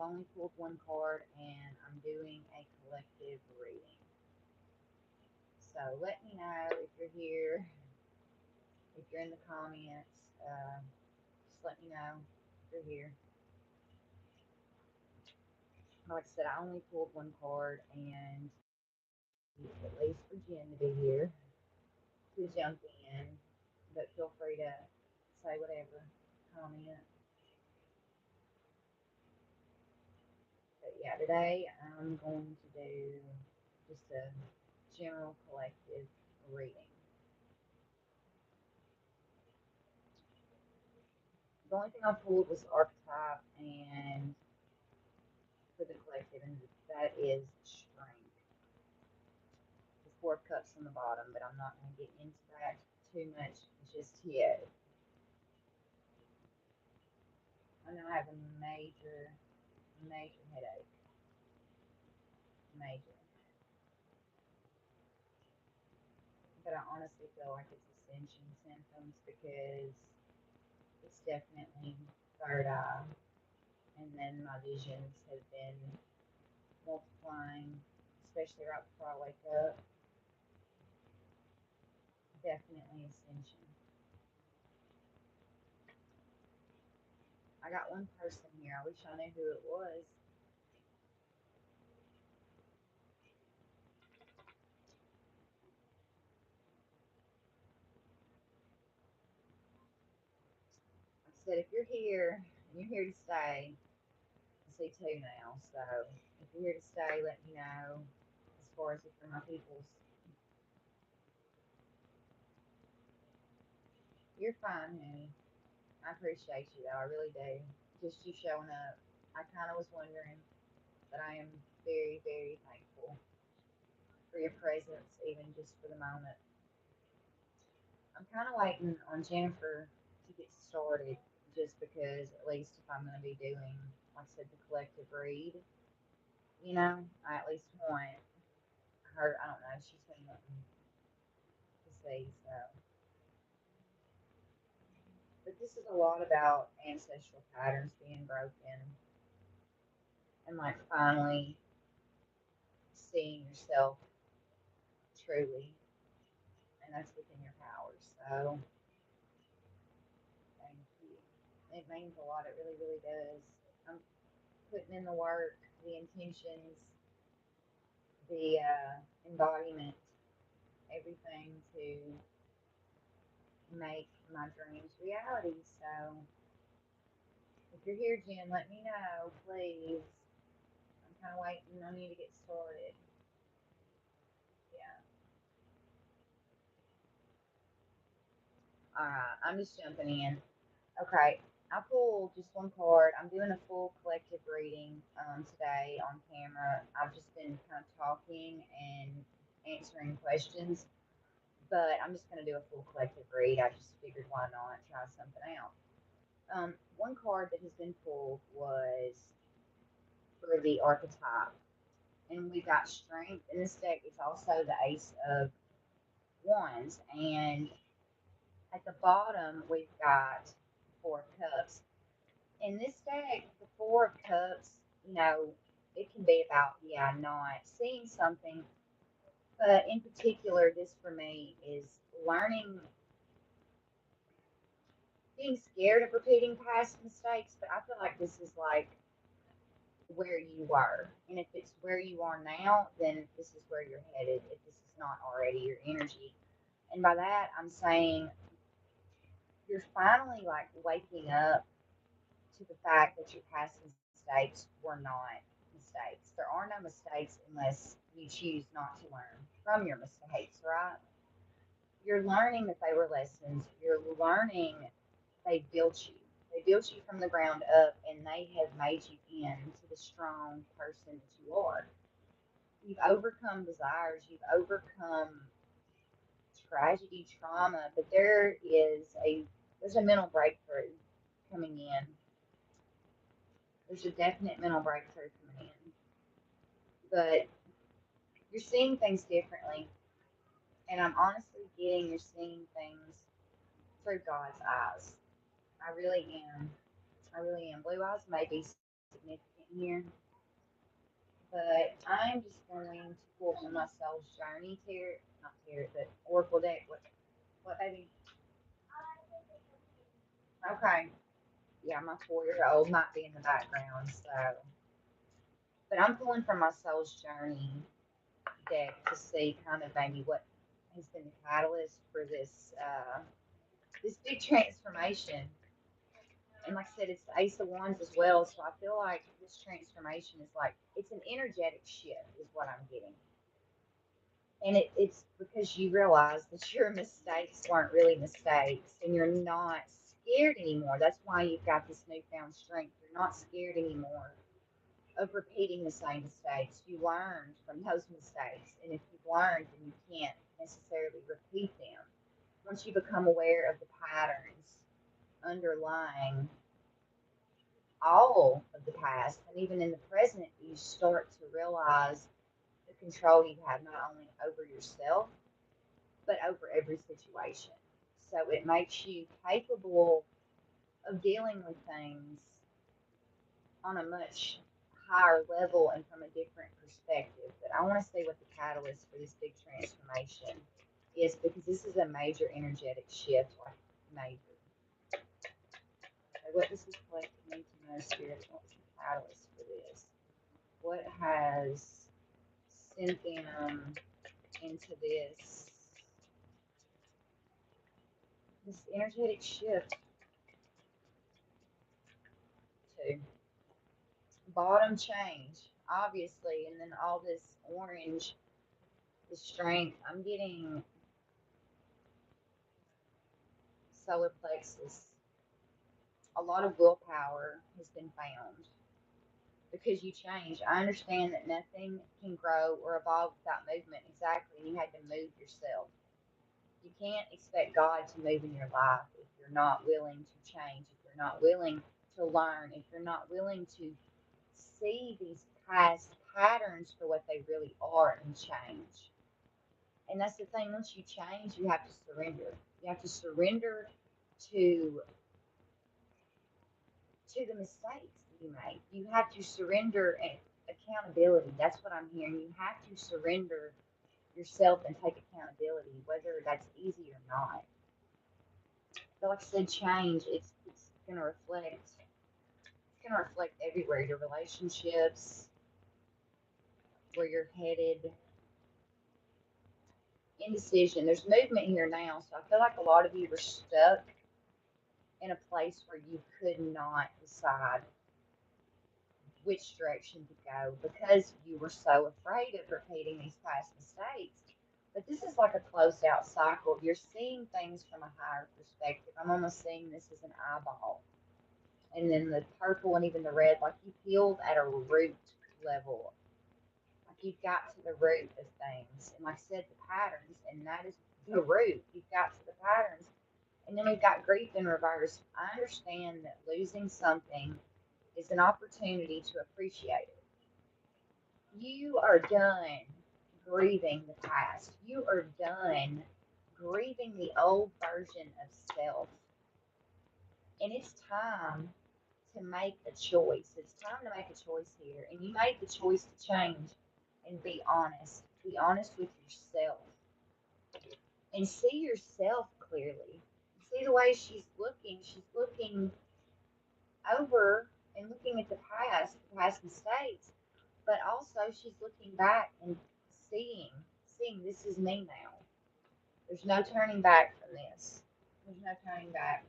only pulled one card and I'm doing a collective reading. So let me know if you're here, if you're in the comments. Just let me know if you're here. Like I said, I only pulled one card and at least for Jen to be here to jump in. But feel free to say whatever, comment. But yeah, today I'm going to do just a general collective reading. The only thing I pulled was archetype and for the collective, and that is strength. The Four of Cups on the bottom, but I'm not going to get into that too much just yet. I know I have a major headache. Major. But I honestly feel like it's ascension symptoms because it's definitely third eye. And then my visions have been multiplying, especially right before I wake up. Definitely ascension. I got one person here. I wish I knew who it was. I said, if you're here and you're here to stay, I see two now. So if you're here to stay, let me know. As far as if you're my peoples, you're fine, honey. I appreciate you though. I really do. Just you showing up. I kind of was wondering, but I am very, very thankful for your presence, even just for the moment. I'm kind of waiting on Jennifer to get started, just because at least if I'm going to be doing, like I said, the collective read, I at least want her. I don't know. She's been wanting to see. So, but this is a lot about ancestral patterns being broken and like finally seeing yourself truly, and that's within your power. So, thank you. It means a lot. It really, really does. I'm putting in the work, the intentions, the embodiment, everything to make my dreams reality. So if you're here, Jen, let me know, please. I'm kind of waiting on you to get started. Yeah. All right. I'm just jumping in. Okay. I pulled just one card. I'm doing a full collective reading today on camera. I've just been kind of talking and answering questions, but I'm just going to do a full collective read. I just figured why not try something out. One card that has been pulled was for the archetype, and we got strength. In this deck, it's also the Ace of Wands, and at the bottom we've got Four of Cups. In this deck, the Four of Cups, it can be about not seeing something, but in particular, this for me is learning, being scared of repeating past mistakes. But I feel like this is like where you were. And if it's where you are now, then this is where you're headed, if this is not already your energy. And by that, I'm saying you're finally like waking up to the fact that your past mistakes were not mistakes. There are no mistakes unless you choose not to learn from your mistakes, right? You're learning that they were lessons. You're learning they built you. They built you from the ground up and they have made you into the strong person that you are. You've overcome desires, you've overcome tragedy, trauma, but there's a mental breakthrough coming in. There's a definite mental breakthrough coming in. But you're seeing things differently. And I'm honestly getting you're seeing things through God's eyes. I really am. I really am. Blue eyes may be significant here. But I'm just going to pull from my soul's journey tarot, not tarot, but oracle deck. What, baby? Okay. Yeah, my 4-year-old might be in the background, so. But I'm pulling from my soul's journey deck to see kind of maybe what has been the catalyst for this big transformation. And like I said, it's the Ace of Wands as well. So I feel like this transformation is like it's an energetic shift, is what I'm getting. And it's because you realize that your mistakes weren't really mistakes, and you're not scared anymore. That's why you've got this newfound strength. You're not scared anymore of repeating the same mistakes. You learned from those mistakes, and if you've learned, then you can't necessarily repeat them. Once you become aware of the patterns underlying all of the past, and even in the present, you start to realize the control you have not only over yourself, but over every situation. So it makes you capable of dealing with things on a much higher level and from a different perspective. But I want to see what the catalyst for this big transformation is, because this is a major energetic shift, like major. Okay, what does this collective need to know, Spirit? What's the catalyst for this? What has sent them into this energetic shift to bottom change, obviously, and then all this orange, the strength. I'm getting solar plexus. A lot of willpower has been found because you changed. I understand that nothing can grow or evolve without movement. Exactly. You had to move yourself. You can't expect God to move in your life if you're not willing to change, if you're not willing to learn, if you're not willing to see these past patterns for what they really are and change. And that's the thing, once you change, you have to surrender. You have to surrender to the mistakes that you make. You have to surrender accountability. That's what I'm hearing. You have to surrender yourself and take accountability, whether that's easy or not. But like I said, change, it's gonna reflect, everywhere. Your relationships, where you're headed, indecision. There's movement here now, so I feel like a lot of you were stuck in a place where you could not decide which direction to go because you were so afraid of repeating these past mistakes. But this is like a closed out cycle. You're seeing things from a higher perspective. I'm almost seeing this as an eyeball. And then the purple and even the red, like you healed at a root level. Like you've got to the root of things. And like I said, the patterns, and that is the root. You've got to the patterns. And then we've got grief in reverse. I understand that losing something is an opportunity to appreciate it. You are done grieving the past. You are done grieving the old version of self. And it's time to make a choice. It's time to make a choice here. And you made the choice to change and be honest. Be honest with yourself and see yourself clearly. See the way she's looking. She's looking over and looking at the past mistakes, but also she's looking back and seeing this is me now. There's no turning back from this. There's no turning back.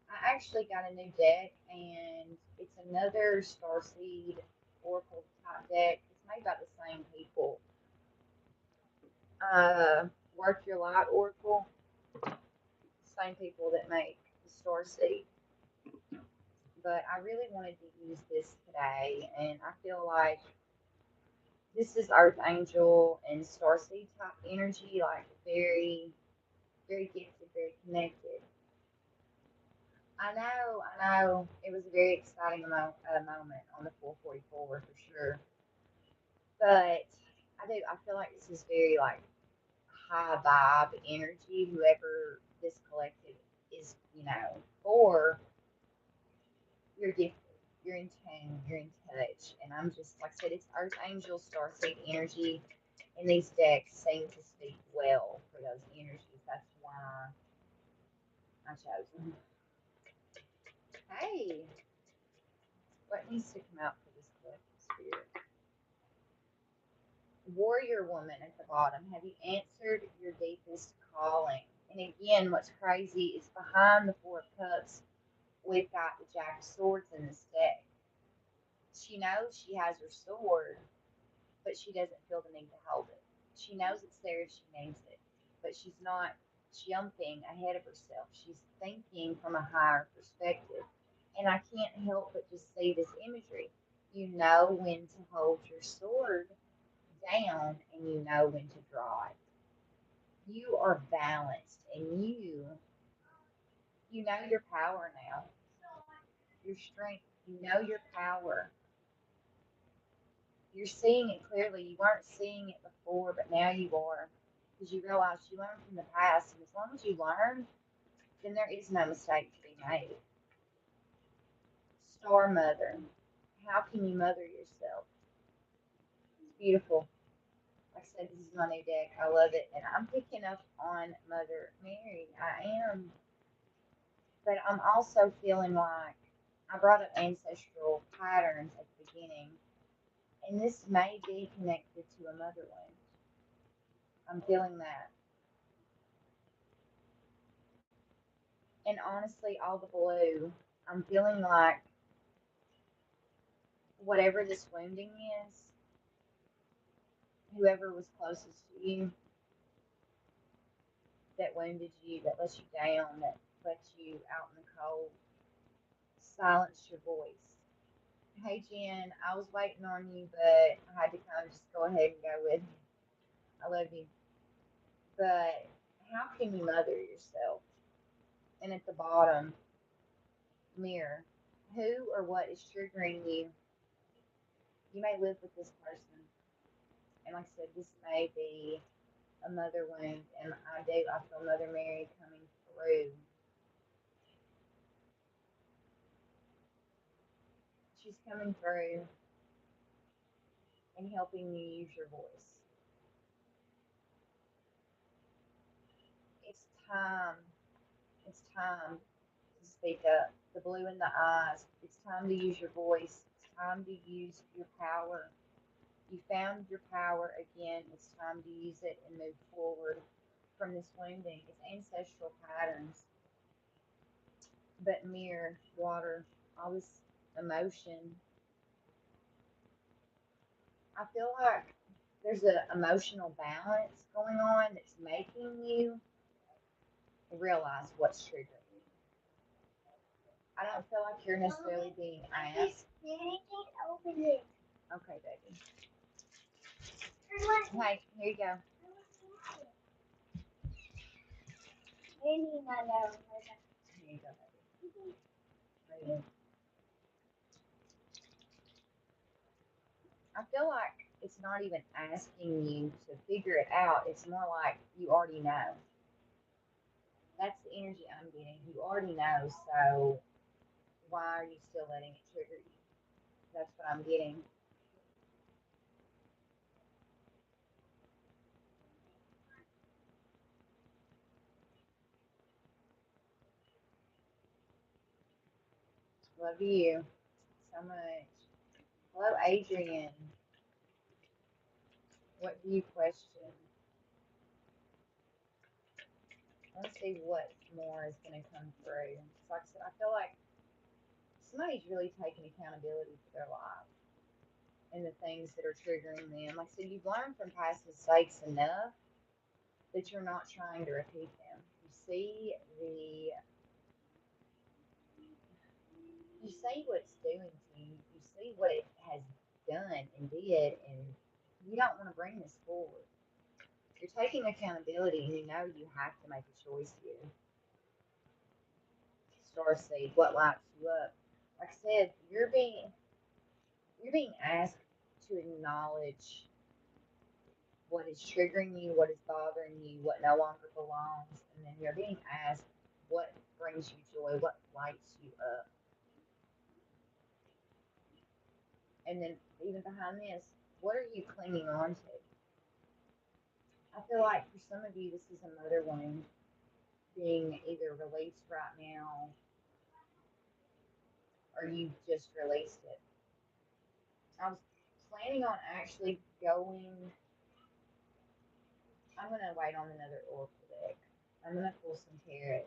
I actually got a new deck, and it's another Starseed Oracle type deck. It's made by the same people. Work Your Light Oracle, same people that make the Starseed. But I really wanted to use this today, and I feel like this is Earth Angel and Starseed type energy, like very, very gifted, very connected. I know, it was a very exciting moment on the 444 for sure. But I feel like this is very like high vibe energy. Whoever this collective is, for, you're gifted. You're in tune. You're in touch. And I'm just, like I said, it's Earth Angel Starseed energy. And these decks seem to speak well for those energies. That's why I chose them. Hey, what needs to come out for this collective spirit? Warrior woman at the bottom. Have you answered your deepest calling? And again, what's crazy is behind the Four of Cups, we've got the Jack of Swords in this deck. She knows she has her sword, but she doesn't feel the need to hold it. She knows it's there if she needs it, but she's not jumping ahead of herself. She's thinking from a higher perspective. And I can't help but just see this imagery. You know when to hold your sword down and you know when to draw it. You are balanced and you know your power now. Your strength, you know your power. You're seeing it clearly. You weren't seeing it before, but now you are. Because you realize you learned from the past, and as long as you learn, then there is no mistake to be made. Star Mother. How can you mother yourself? It's beautiful. Like I said, this is my new deck. I love it. And I'm picking up on Mother Mary. I am. But I'm also feeling like I brought up ancestral patterns at the beginning. And this may be connected to a mother wound. I'm feeling that. And honestly, all the blue, I'm feeling like whatever this wounding is, whoever was closest to you that wounded you, that let you down, that left you out in the cold, silenced your voice. Hey Jen, I was waiting on you, but I had to kind of just go ahead and go with it. I love you. But how can you mother yourself? And at the bottom, mirror. Who or what is triggering you? You may live with this person. And like I said, this may be a mother wound. And I feel Mother Mary coming through. She's coming through and helping you use your voice. It's time. It's time to speak up. The blue in the eyes. It's time to use your voice. It's time to use your power. You found your power again. It's time to use it and move forward from this wounding. It's ancestral patterns. But mirror, water, all this emotion. I feel like there's an emotional balance going on that's making you realize what's triggering you. I don't feel like you're necessarily being asked. Okay, baby. Hey, here you go. Here you go, baby. I feel like it's not even asking you to figure it out. It's more like you already know. That's the energy I'm getting. You already know, so why are you still letting it trigger you? That's what I'm getting. Love you so much. Hello, Adrian. What do you question? Let's see what more is going to come through. So like I said, I feel like somebody's really taking accountability for their life and the things that are triggering them. Like I said, you've learned from past mistakes enough that you're not trying to repeat them. You see what it's doing to you. You see what it has done and did, and you don't want to bring this forward. You're taking accountability, and you know you have to make a choice here. Starseed, what lights you up? Like I said, you're being asked to acknowledge what is triggering you, what is bothering you, what no longer belongs, and then you're being asked what brings you joy, what lights you up. And then even behind this, what are you clinging on to? I feel like for some of you, this is a mother wound being either released right now or you just released it. I was planning on actually going. I'm gonna wait on another oracle deck. I'm gonna pull some tarot.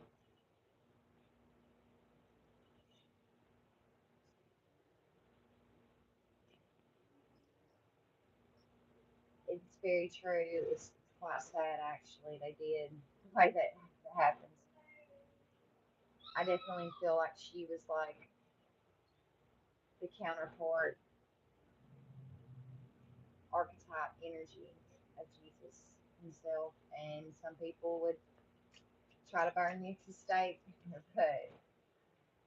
It's very true. It's quite sad actually. They did the way that happens. I definitely feel like she was like the counterpart archetype energy of Jesus himself, and some people would try to burn me at the stake, but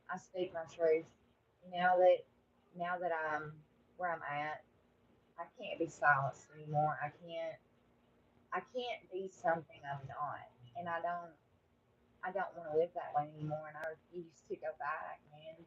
I speak my truth. Now that now that I'm where I'm at, I can't be silenced anymore. I can't be something I'm not, and I don't want to live that way anymore, and I refuse to go back, man.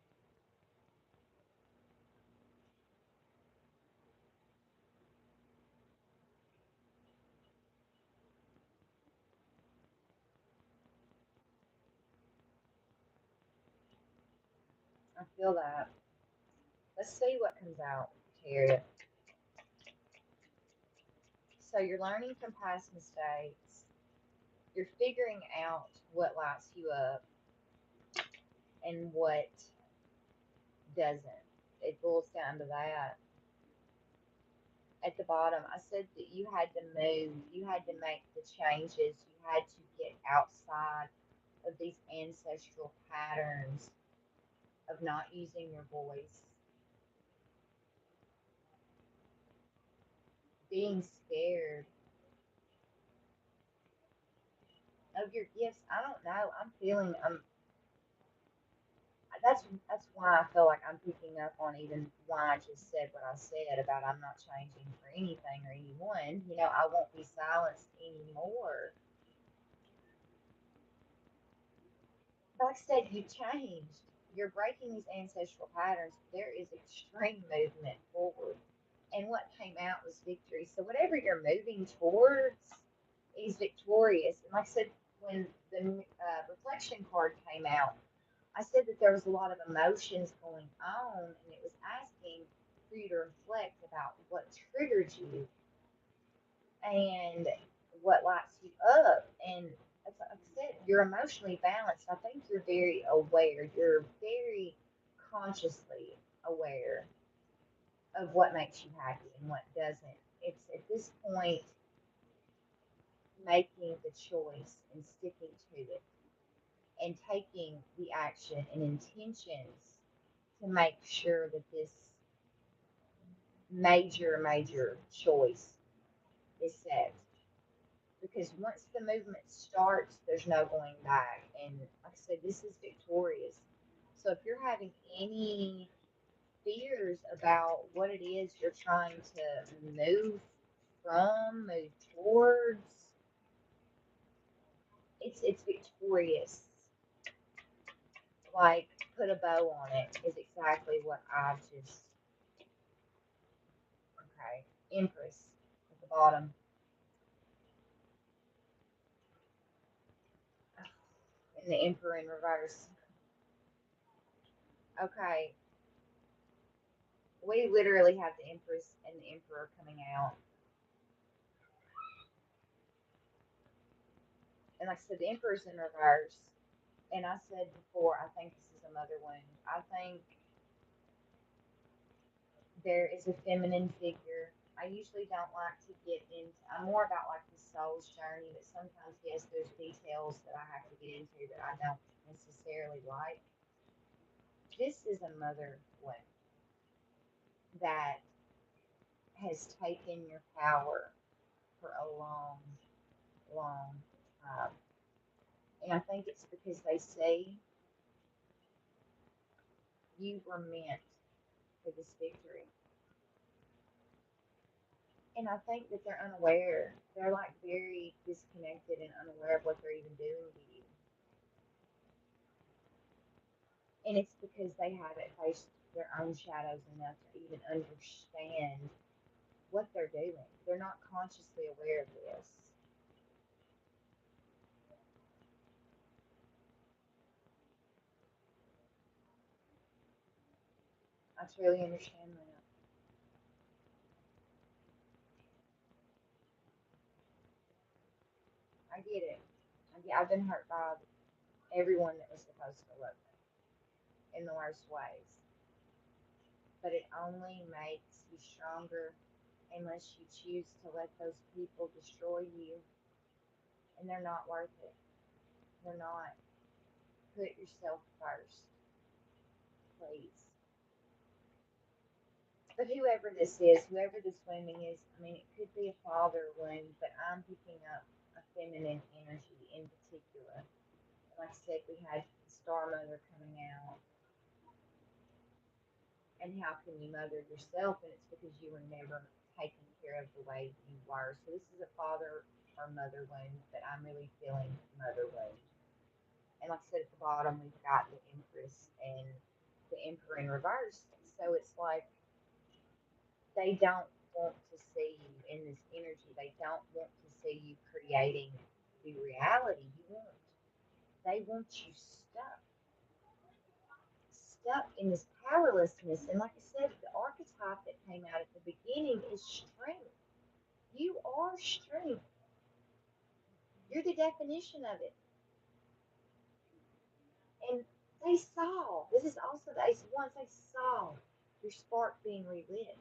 I feel that. Let's see what comes out, Terry. So you're learning from past mistakes. You're figuring out what lights you up and what doesn't. It boils down to that. At the bottom, I said that you had to move, you had to make the changes, you had to get outside of these ancestral patterns of not using your voice, being scared of your gifts. I don't know. I'm feeling that's why I feel like I'm picking up on even why I just said what I said about I'm not changing for anything or anyone. I won't be silenced anymore. But like I said, you've changed. You're breaking these ancestral patterns. There is extreme movement forward. And what came out was victory. So whatever you're moving towards is victorious. And like I said, when the reflection card came out, I said that there was a lot of emotions going on, and it was asking for you to reflect about what triggered you and what lights you up. And like I said, you're emotionally balanced. I think you're very aware. You're very consciously aware of what makes you happy and what doesn't. It's at this point making the choice and sticking to it and taking the action and intentions to make sure that this major choice is set. Because once the movement starts, there's no going back. And like I said, this is victorious. So if you're having any fears about what it is you're trying to move towards, it's victorious. Like put a bow on it is exactly what I just okay. Empress at the bottom. And the Emperor in reverse. Okay. We literally have the Empress and the Emperor coming out. And like I said, the Emperor's in reverse. And I said before, I think this is a mother wound. I think there is a feminine figure. I usually don't like to get into, I'm more about like the soul's journey, but sometimes, yes, there's details that I have to get into that I don't necessarily like. This is a mother wound that has taken your power for a long time. And I think it's because they say you were meant for this victory. And I think that they're unaware. They're like very disconnected and unaware of what they're even doing to you. And it's because they haven't faced their own shadows enough to even understand what they're doing. They're not consciously aware of this. I truly understand that. I get it. I've been hurt by everyone that was supposed to love me in the worst ways. But it only makes you stronger unless you choose to let those people destroy you. And they're not worth it. They're not. Put yourself first, please. But whoever this is, whoever this woman is, I mean, it could be a father wound, but I'm picking up a feminine energy in particular. Like I said, we had the Star Mother coming out. And how can you mother yourself? And it's because you were never taken care of the way you were. So this is a father or mother wound, but I'm really feeling mother wound. And like I said, at the bottom, we've got the Empress and the Emperor in reverse. So it's like they don't want to see you in this energy. They don't want to see you creating the reality you want. They want you stuck in this powerlessness. And like I said, the archetype that came out at the beginning is strength. You are strength. You're the definition of it. And they saw, this is also the Ace of Wands, they saw your spark being relit.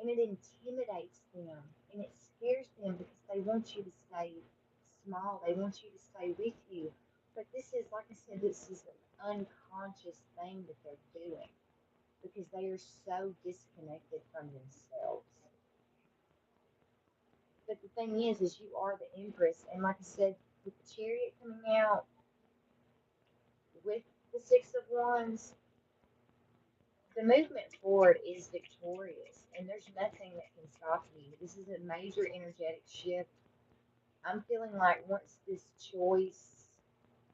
And it intimidates them and it scares them because they want you to stay small. They want you to stay with you. But this is, like I said, this is an unconscious thing that they're doing because they are so disconnected from themselves. But the thing is you are the Empress, and like I said, with the Chariot coming out, with the Six of Wands, the movement forward is victorious, and there's nothing that can stop you. This is a major energetic shift. I'm feeling like once this choice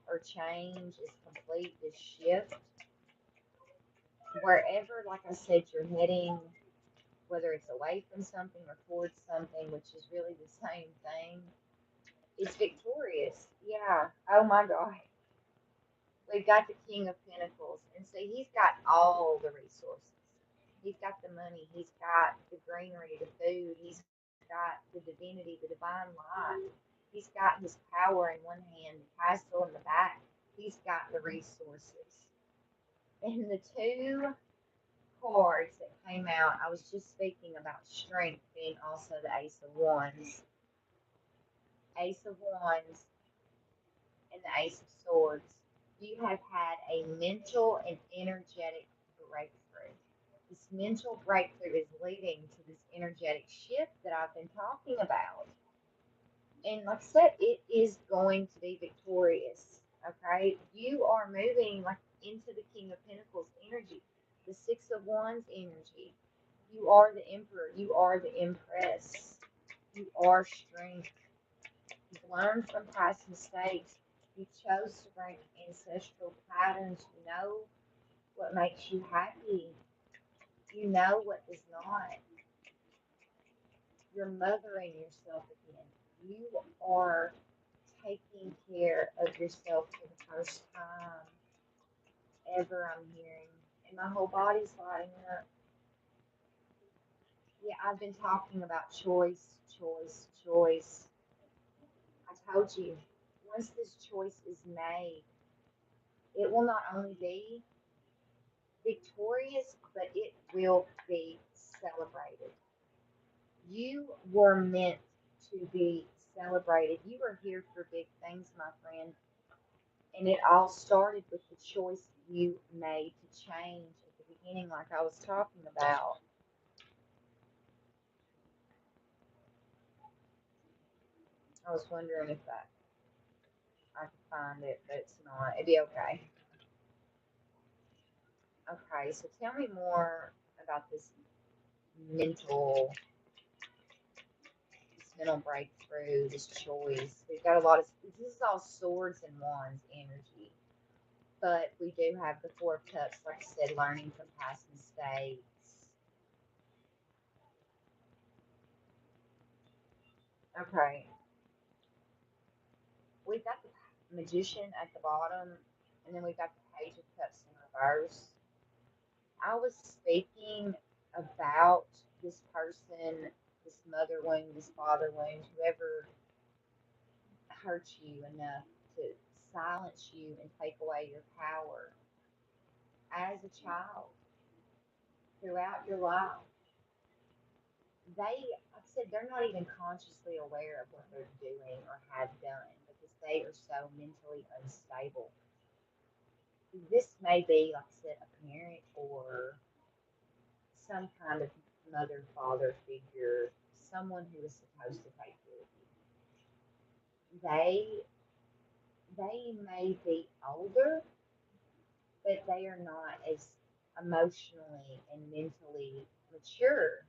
or change is complete, this shift, wherever, like I said, you're heading, whether it's away from something or towards something, which is really the same thing, it's victorious. Yeah. Oh my God. We've got the King of Pentacles, and see, he's got all the resources. He's got the money, he's got the greenery, the food, he's got the divinity, the divine light. He's got his power in one hand, the castle in the back. He's got the resources. And the two cards that came out, I was just speaking about strength being also the Ace of Wands. Ace of Wands and the Ace of Swords. You have had a mental and energetic breakthrough. This mental breakthrough is leading to this energetic shift that I've been talking about. And like I said, it is going to be victorious. Okay? You are moving like into the King of Pentacles energy, the Six of Wands energy. You are the Emperor. You are the Empress. You are strength. You've learned from past mistakes. You chose to break ancestral patterns. You know what makes you happy. You know what does not. You're mothering yourself again. You are taking care of yourself for the first time ever, I'm hearing. And my whole body's lighting up. Yeah, I've been talking about choice, choice, choice. I told you, once this choice is made, it will not only be victorious, but it will be celebrated. You were meant to be celebrated. You are here for big things, my friend. And it all started with the choice you made to change at the beginning, like I was talking about. I was wondering if I could find it, but it's not. It'd be okay. Okay, so tell me more about mental, this mental breakthrough, this choice. We've got a lot of, this is all swords and wands energy. But we do have the Four of Cups, like I said, learning from past mistakes. Okay, we've got the Magician at the bottom, and then we've got the Page of Cups in reverse. I was speaking about this person, this mother wound, this father wound, whoever hurt you enough to silence you and take away your power as a child throughout your life. Like I said, they're not even consciously aware of what they're doing or have done because they are so mentally unstable. This may be, like I said, a parent or some kind of mother, father figure, someone who is supposed to take care of you. They may be older, but they are not as emotionally and mentally mature.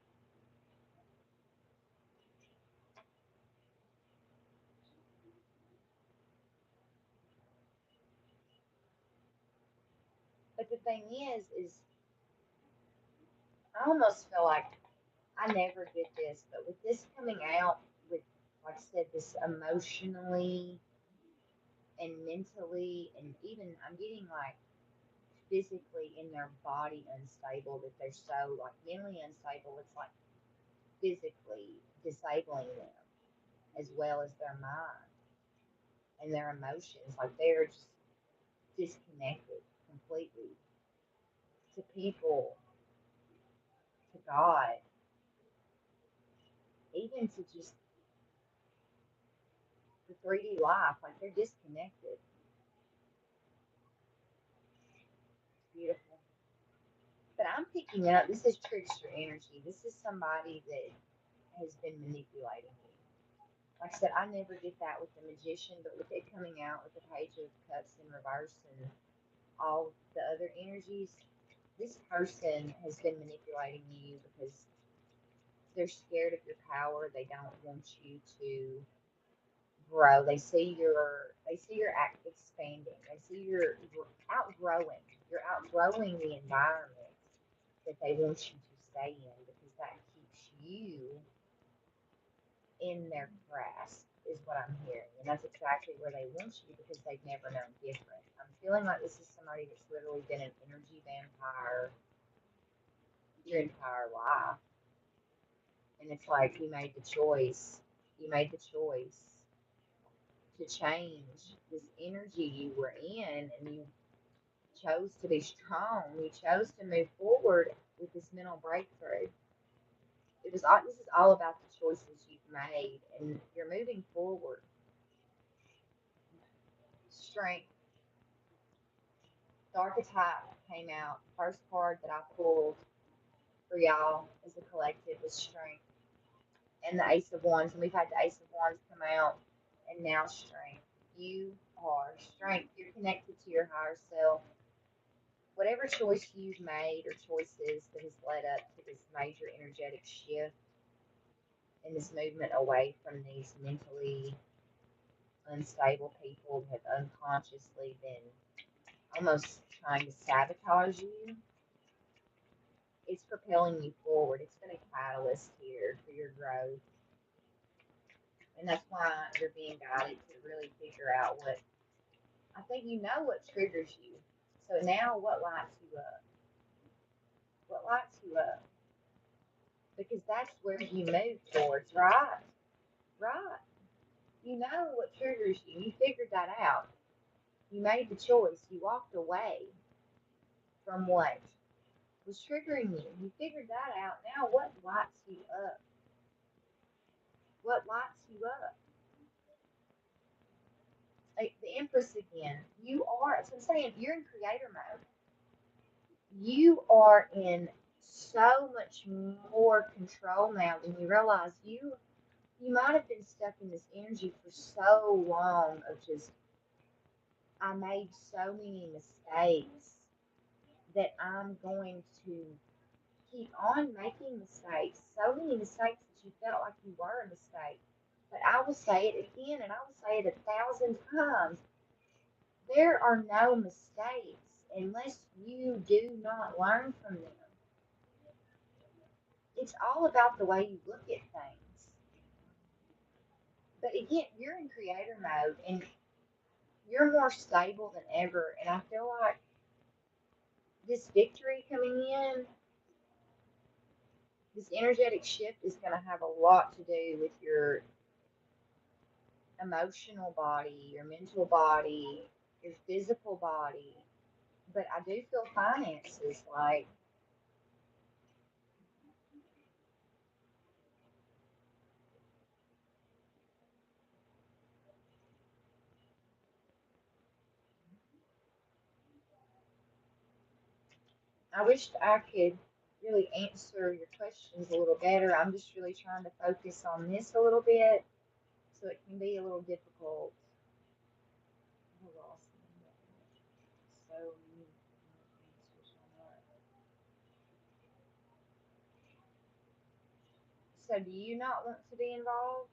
But the thing is I almost feel like I never get this, but with this coming out, with like I said, this emotionally and mentally, and even I'm getting like physically in their body unstable, that they're so like mentally unstable, it's like physically disabling them as well as their mind and their emotions. Like they're just disconnected completely to people, to God, even to just the 3D life. Like they're disconnected. It's beautiful. But I'm picking up, this is trickster energy. This is somebody that has been manipulating me. Like I said, I never get that with the magician, but with it coming out with the Page of Cups in reverse and all the other energies, this person has been manipulating you because they're scared of your power. They don't want you to grow. They see your act expanding. They see you're outgrowing. You're outgrowing the environment that they want you to stay in because that keeps you in their grasp, is what I'm hearing. And that's exactly where they want you because they've never known different. I'm feeling like this is somebody that's literally been an energy vampire your entire life. And it's like you made the choice. You made the choice to change this energy you were in, and you chose to be strong. You chose to move forward with this mental breakthrough. This is all about the choices you've made, and you're moving forward. Strength. The archetype came out. The first card that I pulled for y'all as a collective was strength, and the Ace of Wands. And we've had the Ace of Wands come out, and now strength. You are strength. You're connected to your higher self. Whatever choice you've made or choices that has led up to this major energetic shift and this movement away from these mentally unstable people that have unconsciously been almost trying to sabotage you, it's propelling you forward. It's been a catalyst here for your growth. And that's why you're being guided to really figure out what I think you know what triggers you. So now what lights you up? What lights you up? Because that's where you move towards, right? Right. You know what triggers you. You figured that out. You made the choice. You walked away from what was triggering you. You figured that out. Now what lights you up? What lights you up? Like the Empress again. You are, so I'm saying, you're in creator mode. You are in so much more control now than you realize. You might have been stuck in this energy for so long of just I made so many mistakes that I'm going to keep on making mistakes. So many mistakes that you felt like you were a mistake. But I will say it again and I will say it 1,000 times. There are no mistakes unless you do not learn from them. It's all about the way you look at things. But again, you're in creator mode and you're more stable than ever. And I feel like this victory coming in, this energetic shift is going to have a lot to do with your emotional body, your mental body, your physical body. But I do feel finances like I wished I could really answer your questions a little better. I'm just really trying to focus on this a little bit, so it can be a little difficult. I lost so many answers on that. So, do you not want to be involved,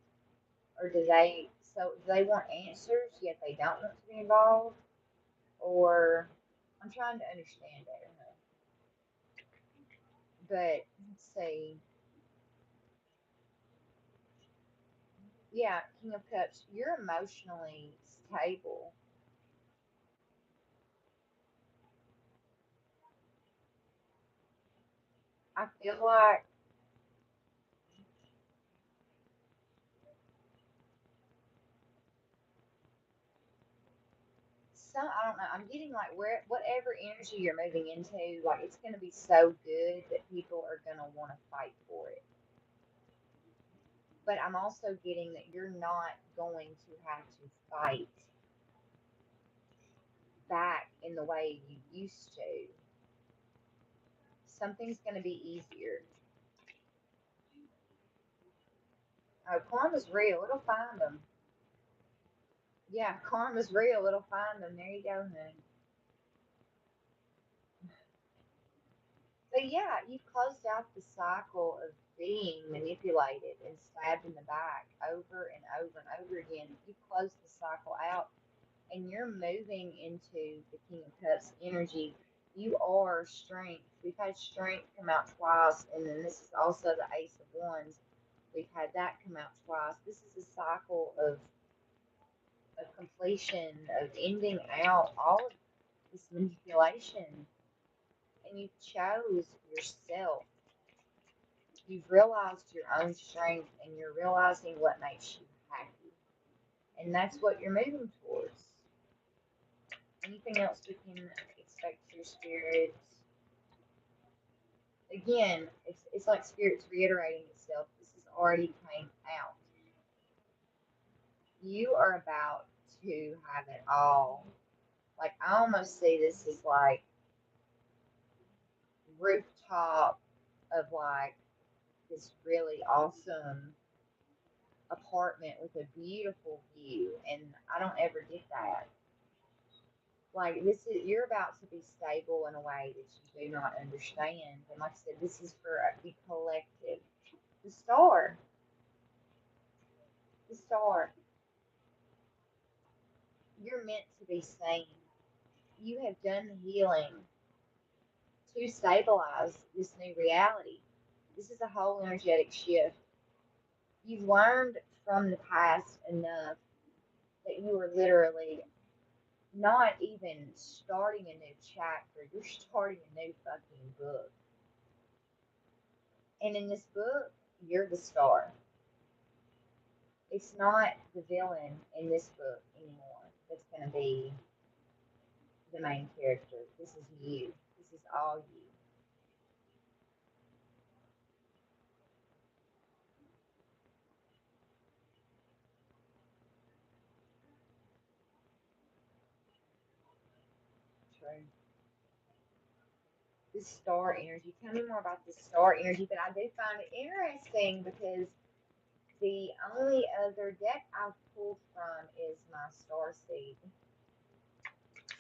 or do they? So, do they want answers yet they don't want to be involved, or I'm trying to understand better. But let's see. Yeah, King of Cups, you're emotionally stable. I feel like some I don't know. I'm getting like where whatever energy you're moving into, like it's gonna be so good that people are gonna want to fight for it. But I'm also getting that you're not going to have to fight back in the way you used to. Something's gonna be easier. Oh, karma's real. It'll find them. Yeah, karma's real. It'll find them. There you go, honey. But yeah, you've closed out the cycle of being manipulated and stabbed in the back over and over and over again. You've closed the cycle out and you're moving into the King of Cups energy. You are strength. We've had strength come out twice, and then this is also the Ace of Wands. We've had that come out twice. This is a cycle of completion, of ending out all of this manipulation. And you chose yourself. You've realized your own strength and you're realizing what makes you happy. And that's what you're moving towards. Anything else we can expect your spirits? Again, it's like spirits reiterating itself. This has already came out. You are about to have it all. Like I almost see this as like rooftop of like this really awesome apartment with a beautiful view, and I don't ever get that. Like this is you're about to be stable in a way that you do not understand, and like I said, this is for the collective. The star, the star. You're meant to be seen. You have done the healing to stabilize this new reality. This is a whole energetic shift. You've learned from the past enough that you are literally not even starting a new chapter. You're starting a new fucking book. And in this book, you're the star. It's not the villain in this book anymore that's going to be the main character. This is you. This is all you. True. This star energy. Tell me more about this star energy. But I do find it interesting because the only other deck I've pulled from is my star seed.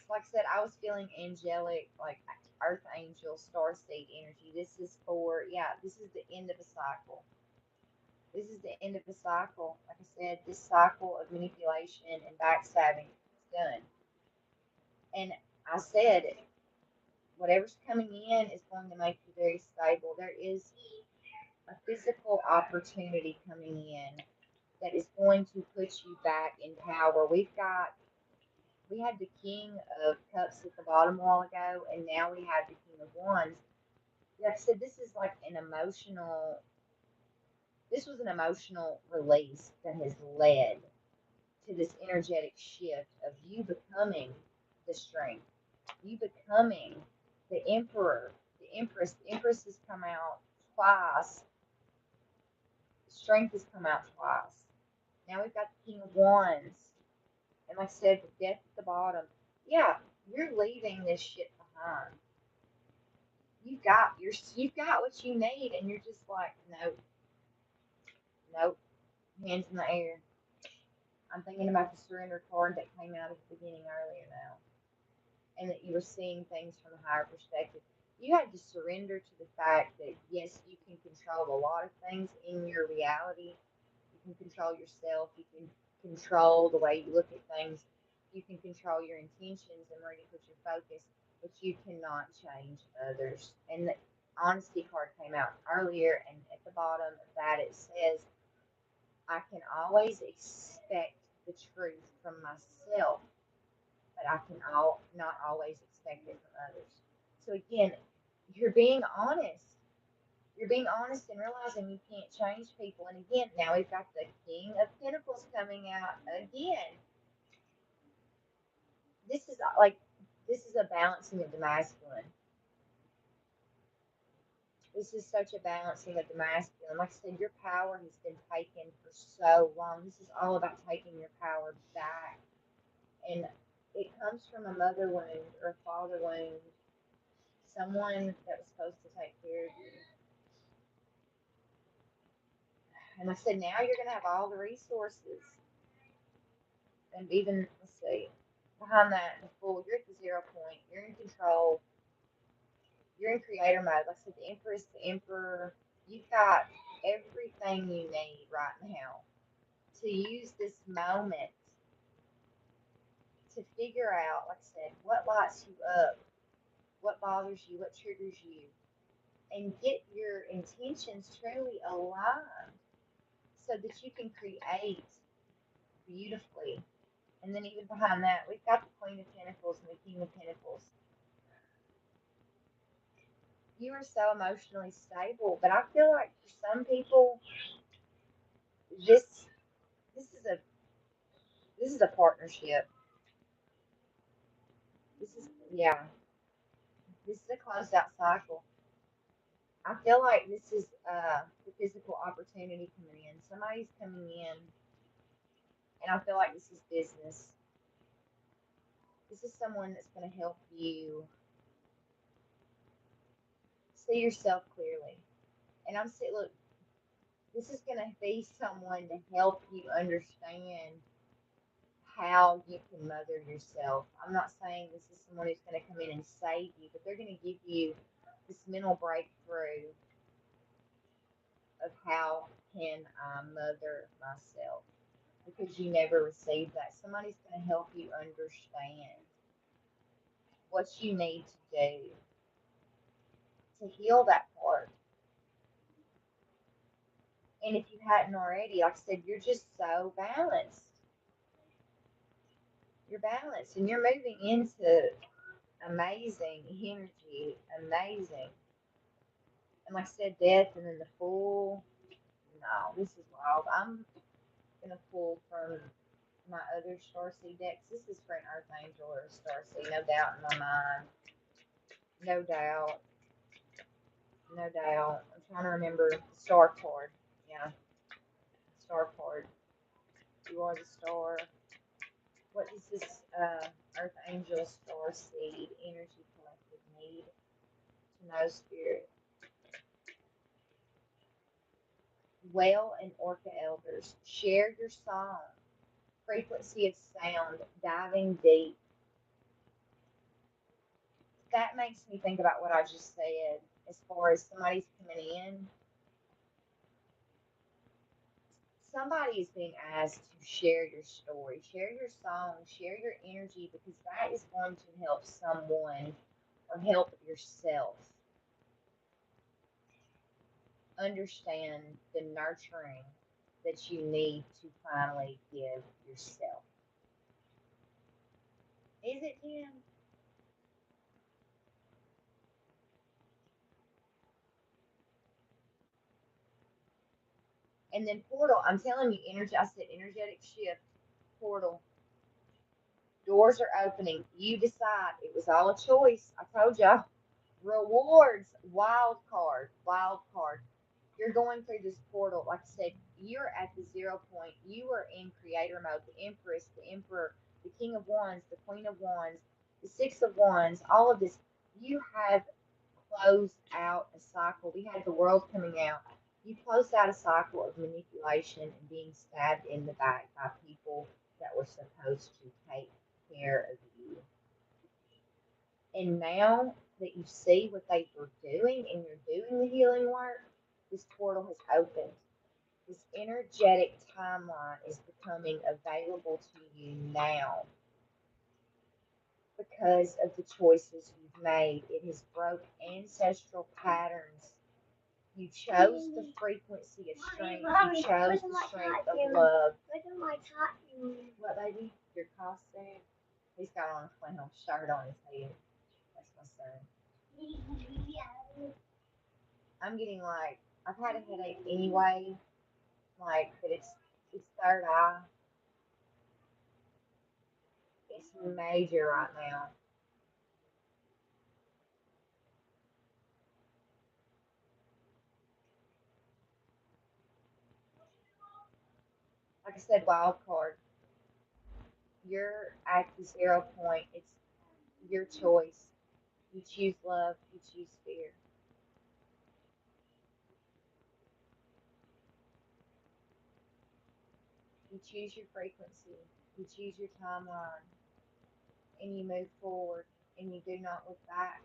Like I said, I was feeling angelic, like earth angel, star seed energy. This is for, yeah, this is the end of a cycle. This is the end of a cycle. Like I said, this cycle of manipulation and backstabbing is done. And I said, whatever's coming in is going to make you very stable. There is a physical opportunity coming in that is going to put you back in power. We had the King of Cups at the bottom a while ago, and now we have the King of Wands. Like I said, this was an emotional release that has led to this energetic shift of you becoming the strength, you becoming the emperor, the empress. The empress has come out twice, strength has come out twice. Now we've got the King of Wands. And like I said, the death at the bottom. Yeah, you're leaving this shit behind. You've got what you need, and you're just like, nope, nope, hands in the air. I'm thinking about the surrender card that came out at the beginning earlier now, and that you were seeing things from a higher perspective. You had to surrender to the fact that yes, you can control a lot of things in your reality. You can control yourself. You can control the way you look at things. You can control your intentions and where you put your focus, but you cannot change others. And the honesty card came out earlier, and at the bottom of that it says, I can always expect the truth from myself, but I can not always expect it from others. So again, you're being honest. You're being honest and realizing you can't change people. And again, now we've got the King of Pentacles coming out again. This is like this is a balancing of the masculine. This is such a balancing of the masculine. Like I said, your power has been taken for so long. This is all about taking your power back. And it comes from a mother wound or a father wound, someone that was supposed to take care of you. And I said, now you're going to have all the resources. And even, let's see, behind that, the full, you're at the 0 point. You're in control. You're in creator mode. Like I said, the Empress, the Emperor, you've got everything you need right now to use this moment to figure out, like I said, what lights you up, what bothers you, what triggers you, and get your intentions truly aligned so that you can create beautifully. And then even behind that, we've got the Queen of Pentacles and the King of Pentacles. You are so emotionally stable, but I feel like for some people, this this is a partnership. This is yeah, this is a closed out cycle. I feel like this is the physical opportunity coming in. Somebody's coming in, and I feel like this is business. This is someone that's going to help you see yourself clearly. And I'm saying, look, this is going to be someone to help you understand how you can mother yourself. I'm not saying this is someone who's going to come in and save you, but they're going to give you this mental breakthrough of how can I mother myself because you never received that. Somebody's going to help you understand what you need to do to heal that part. And if you hadn't already, like I said, you're just so balanced. You're balanced and you're moving into amazing energy, amazing. And like I said, death and then the fool. No, this is wild. I'm gonna pull from my other Starseed decks. This is for an Earth Angel or a Starseed, no doubt in my mind. No doubt. No doubt. I'm trying to remember the star card. Yeah, star card. You are the star. What does this Earth Angel Starseed energy collective need to know, Spirit? Whale and Orca elders, share your song. Frequency of sound, diving deep. That makes me think about what I just said as far as somebody's coming in. somebody is being asked to share your story, share your song, share your energy, because that is going to help someone or help yourself understand the nurturing that you need to finally give yourself. Is it, Tim? And then portal, I'm telling you, energy. I said energetic shift, portal. Doors are opening. You decide. It was all a choice. I told y'all. Rewards, wild card, wild card. You're going through this portal. Like I said, you're at the 0 point. You are in creator mode. The Empress, the Emperor, the King of Wands, the Queen of Wands, the Six of Wands, all of this. You have closed out a cycle. We had the world coming out. You closed out a cycle of manipulation and being stabbed in the back by people that were supposed to take care of you. And now that you see what they were doing and you're doing the healing work, this portal has opened. This energetic timeline is becoming available to you now because of the choices you've made. It has broke ancestral patterns. You chose the frequency of strength. You chose the strength of love. What, baby? Your costume? He's got on a flannel shirt on his head. That's my son. I'm getting like I've had a headache anyway, like but it's third eye. It's major right now. Like I said, wild card. You're at the 0 point. It's your choice. You choose love. You choose fear. You choose your frequency. You choose your timeline, and you move forward. And you do not look back.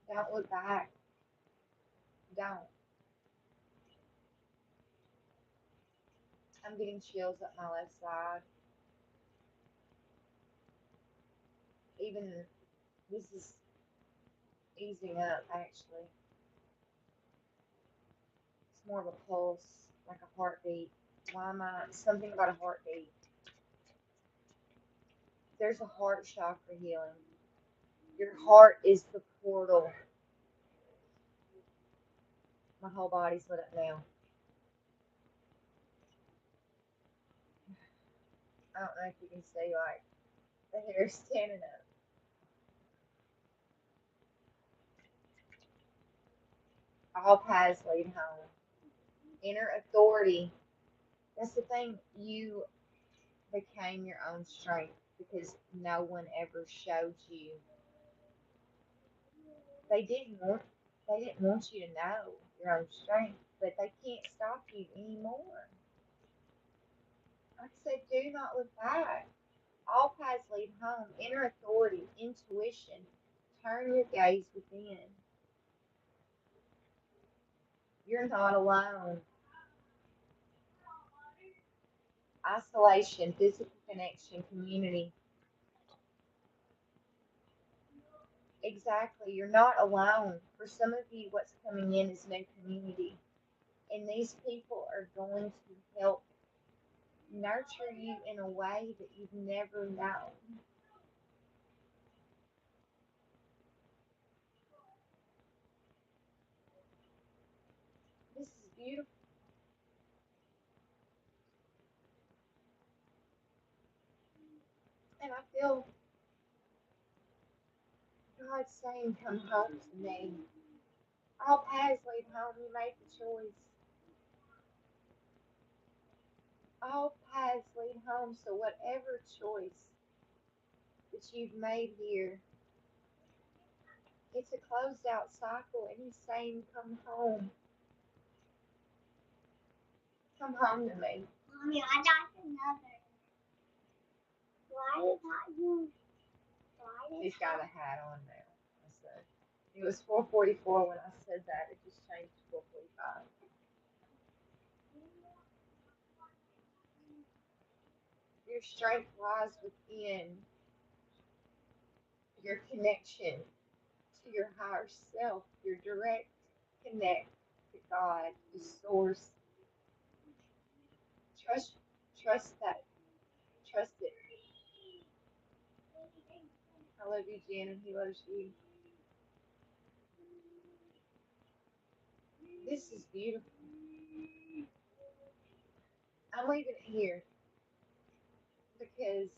Don't look back. Don't. I'm getting chills up my left side. Even this is easing up actually. It's more of a pulse, like a heartbeat. Why am I something about a heartbeat? There's a heart chakra healing. Your heart is the portal. My whole body's lit up now. I don't know if you can see like the hair standing up. All paths lead home. Inner authority. That's the thing. You became your own strength because no one ever showed you. They didn't want they didn't want you to know your own strength, but they can't stop you anymore. Like I said, do not look back. All paths lead home. Inner authority, intuition. Turn your gaze within. You're not alone. Isolation, physical connection, community. Exactly. You're not alone. For some of you, what's coming in is no community. And these people are going to help nurture you in a way that you've never known. This is beautiful. And I feel God saying, come home to me. All paths lead home. You made the choice. All paths lead home. So whatever choice that you've made here, it's a closed out cycle. And He's saying, come home. Come home to me. Mommy, I got another. Why is that you? He's got a hat on now. I said it was 4:44 when I said that. It just changed to 4:45. Your strength lies within your connection to your higher self, your direct connect to God, the source. Trust, trust that. Trust it. I love you, Jen, and he loves you. This is beautiful. I'm leaving it here because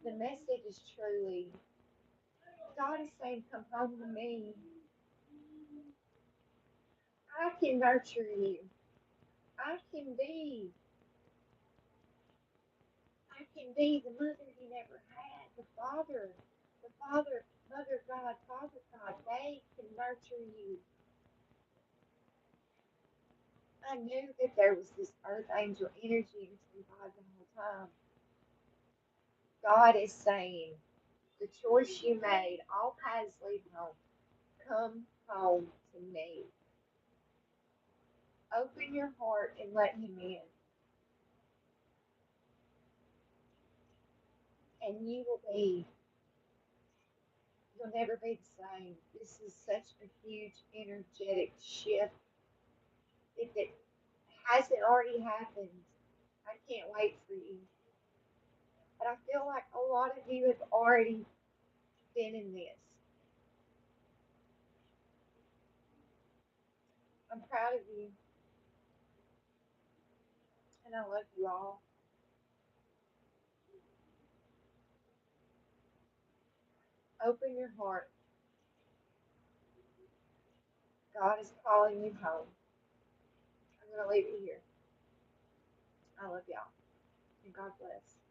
the message is truly God is saying, come home to me. I can nurture you. I can be. I can be the mother you never had. The father, mother God, father God. They can nurture you. I knew that there was this earth angel energy into God the whole time. God is saying, the choice you made, all paths lead home. Come home to me. Open your heart and let him in. And you'll never be the same. This is such a huge energetic shift. If it hasn't already happened, I can't wait for you. But I feel like a lot of you have already been in this. I'm proud of you, and I love you all. Open your heart. God is calling you home. I'm going to leave it here. I love y'all, and God bless.